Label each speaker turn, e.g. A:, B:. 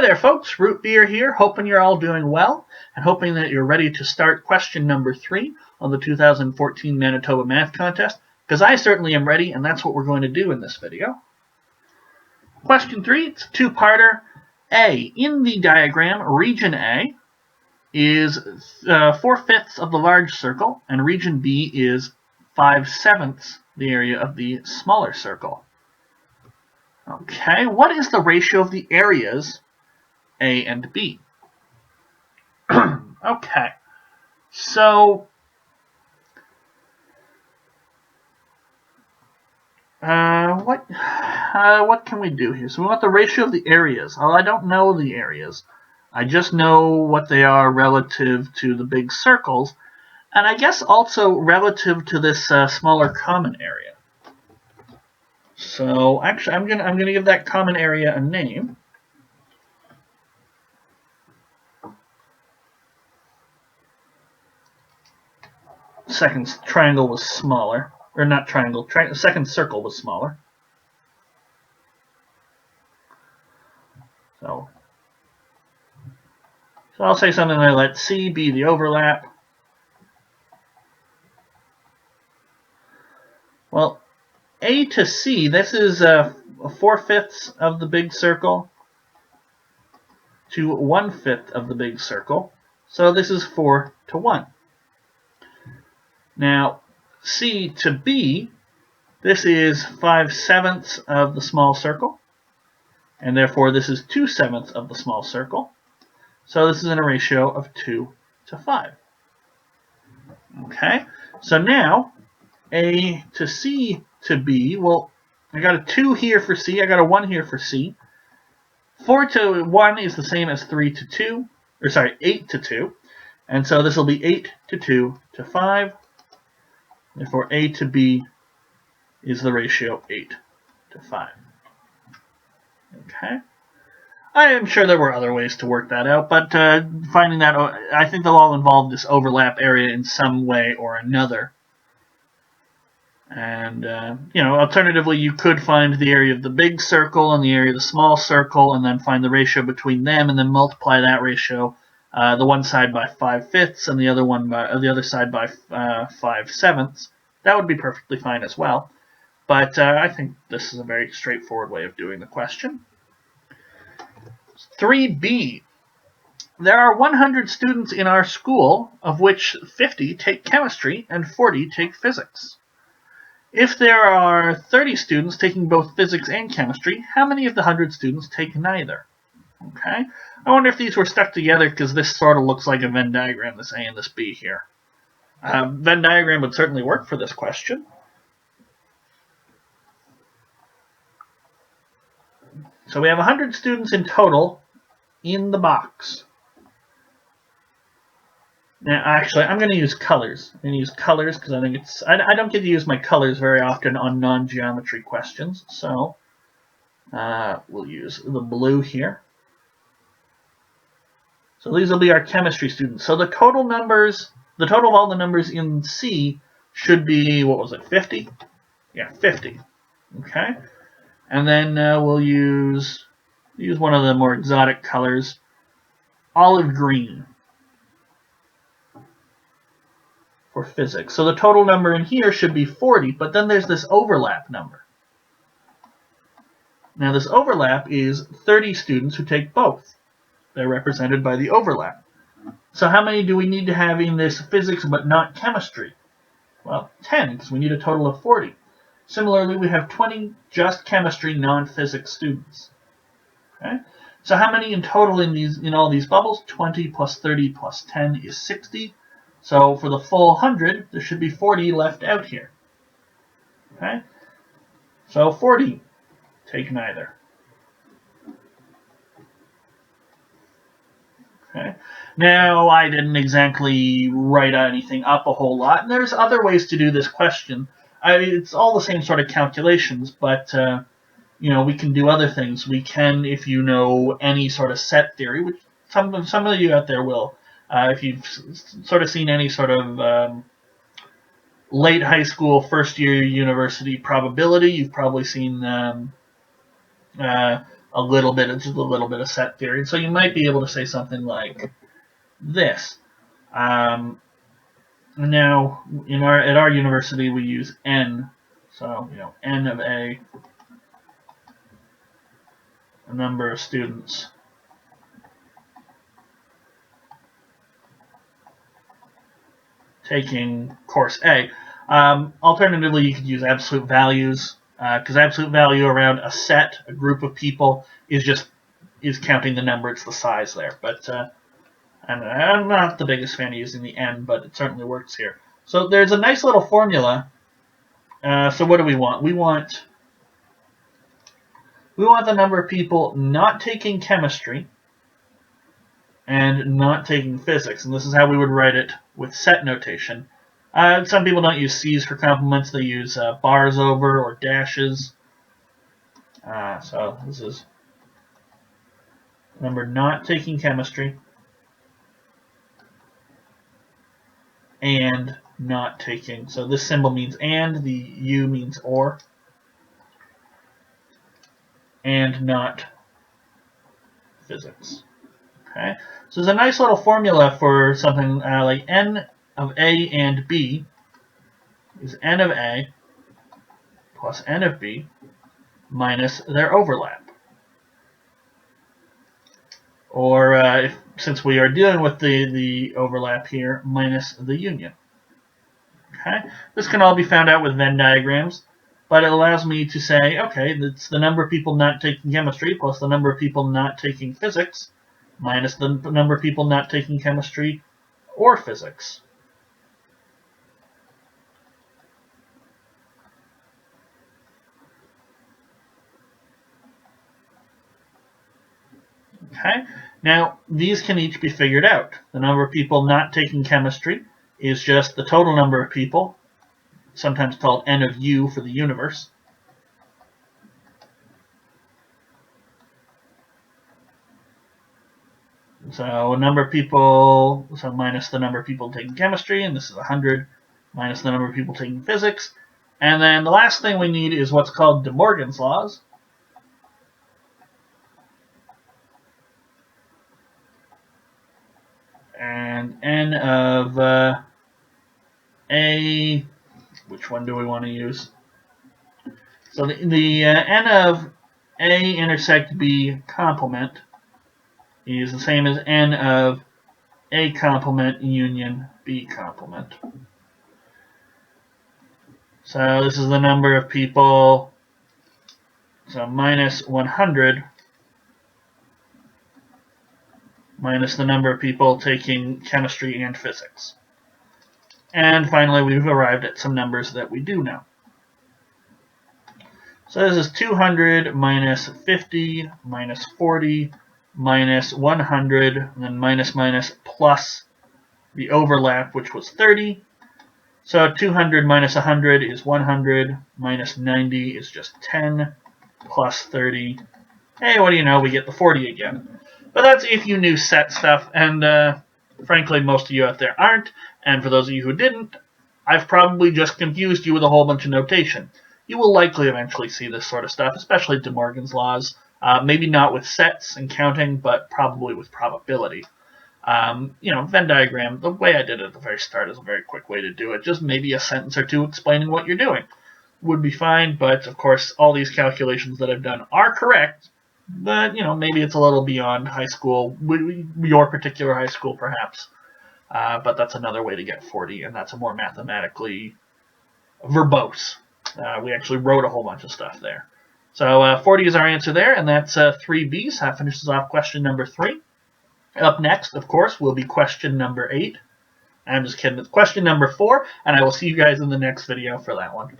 A: Hi there, folks. Root Beer here, hoping you're all doing well and hoping that you're ready to start question number 3 on the 2014 Manitoba Math Contest, because I certainly am ready, and that's what we're going to do in this video. Question 3, it's a two-parter. A, in the diagram, region A is 4/5 of the large circle, and region B is 5/7 the area of the smaller circle. Okay, what is the ratio of the areas A and B? Okay, so what can we do here? So we want the ratio of the areas. Well, I don't know the areas. I just know what they are relative to the big circles, and I guess also relative to this smaller common area. So actually, I'm gonna give that common area a name. Second triangle was smaller, or not triangle. Second circle was smaller. So I'll say something like, let C be the overlap. Well, A to C, this is 4/5 of the big circle to 1/5 of the big circle. So this is 4 to 1. Now, C to B, this is 5/7 of the small circle, and therefore this is 2/7 of the small circle. So this is in a ratio of 2 to 5. Okay, so now A to C to B, well, I got a 2 here for C, I got a 1 here for C. 4 to 1 is the same as 3 to 2, or sorry, 8 to 2. And so this will be 8 to 2 to 5. Therefore, A to B is the ratio 8 to 5. Okay. I am sure there were other ways to work that out, but finding that, I think they'll all involve this overlap area in some way or another. And, alternatively, you could find the area of the big circle and the area of the small circle, and then find the ratio between them, and then multiply that ratio, the one side by 5/5 and the other side by 5/7. That would be perfectly fine as well. But I think this is a very straightforward way of doing the question. 3B. There are 100 students in our school, of which 50 take chemistry and 40 take physics. If there are 30 students taking both physics and chemistry, how many of the 100 students take neither? Okay, I wonder if these were stuck together because this sort of looks like a Venn diagram, this A and this B here. Venn diagram would certainly work for this question. So we have 100 students in total in the box. Now, actually, I'm going to use colors. I'm going to use colors because I think I don't get to use my colors very often on non-geometry questions. So we'll use the blue here. So these will be our chemistry students. So the total of all the numbers in C should be, what was it, 50? Yeah, 50. Okay. And then we'll use one of the more exotic colors, olive green, for physics. So the total number in here should be 40, but then there's this overlap number. Now this overlap is 30 students who take both. They're represented by the overlap. So how many do we need to have in this physics but not chemistry? Well, 10, because we need a total of 40. Similarly, we have 20 just chemistry, non-physics students. Okay? So how many in total in all these bubbles? 20 plus 30 plus 10 is 60. So for the full 100, there should be 40 left out here. Okay? So 40 take neither. Okay. Now, I didn't exactly write anything up a whole lot, and there's other ways to do this question. It's all the same sort of calculations, but we can do other things. We can, if you know any sort of set theory, which some of you out there will. If you've sort of seen any sort of late high school, first year university probability, you've probably seen a little bit, just a little bit of set theory. And so you might be able to say something like this. Now, at our university, we use n. So, n of a number of students taking course A. Alternatively, you could use absolute values, because absolute value around a set, a group of people, is counting the number. It's the size there. But I'm not the biggest fan of using the n, but it certainly works here. So there's a nice little formula. So what do we want? We want the number of people not taking chemistry and not taking physics. And this is how we would write it with set notation. Some people don't use C's for complements. They use bars over or dashes. So this is number not taking chemistry and not taking. So this symbol means and, the U means or. And not physics. Okay, so there's a nice little formula for something like n of A and B is n of A plus n of B minus their overlap. Or since we are dealing with the overlap here, minus the union. Okay, this can all be found out with Venn diagrams. But it allows me to say, okay, it's the number of people not taking chemistry plus the number of people not taking physics minus the number of people not taking chemistry or physics. Okay, now these can each be figured out. The number of people not taking chemistry is just the total number of people, sometimes called n of u for the universe. So a number of people, so minus the number of people taking chemistry, and this is 100, minus the number of people taking physics. And then the last thing we need is what's called De Morgan's laws. And n of A, which one do we want to use? So the n of A intersect B complement is the same as n of A complement union B complement. So this is the number of people, so minus 100 minus the number of people taking chemistry and physics. And finally, we've arrived at some numbers that we do know. So this is 200 minus 50 minus 40 minus 100, and then minus plus the overlap, which was 30. So 200 minus 100 is 100, minus 90 is just 10, plus 30. Hey, what do you know? We get the 40 again. But that's if you knew set stuff, and frankly, most of you out there aren't. And for those of you who didn't, I've probably just confused you with a whole bunch of notation. You will likely eventually see this sort of stuff, especially De Morgan's laws. Maybe not with sets and counting, but probably with probability. Venn diagram, the way I did it at the very start is a very quick way to do it. Just maybe a sentence or two explaining what you're doing would be fine, but of course all these calculations that I've done are correct, but maybe it's a little beyond high school, your particular high school perhaps. But that's another way to get 40, and that's a more mathematically verbose. We actually wrote a whole bunch of stuff there. So 40 is our answer there, and that's 3B. So that finishes off question number 3. Up next, of course, will be question number 8. I'm just kidding. It's question number 4, and I will see you guys in the next video for that one.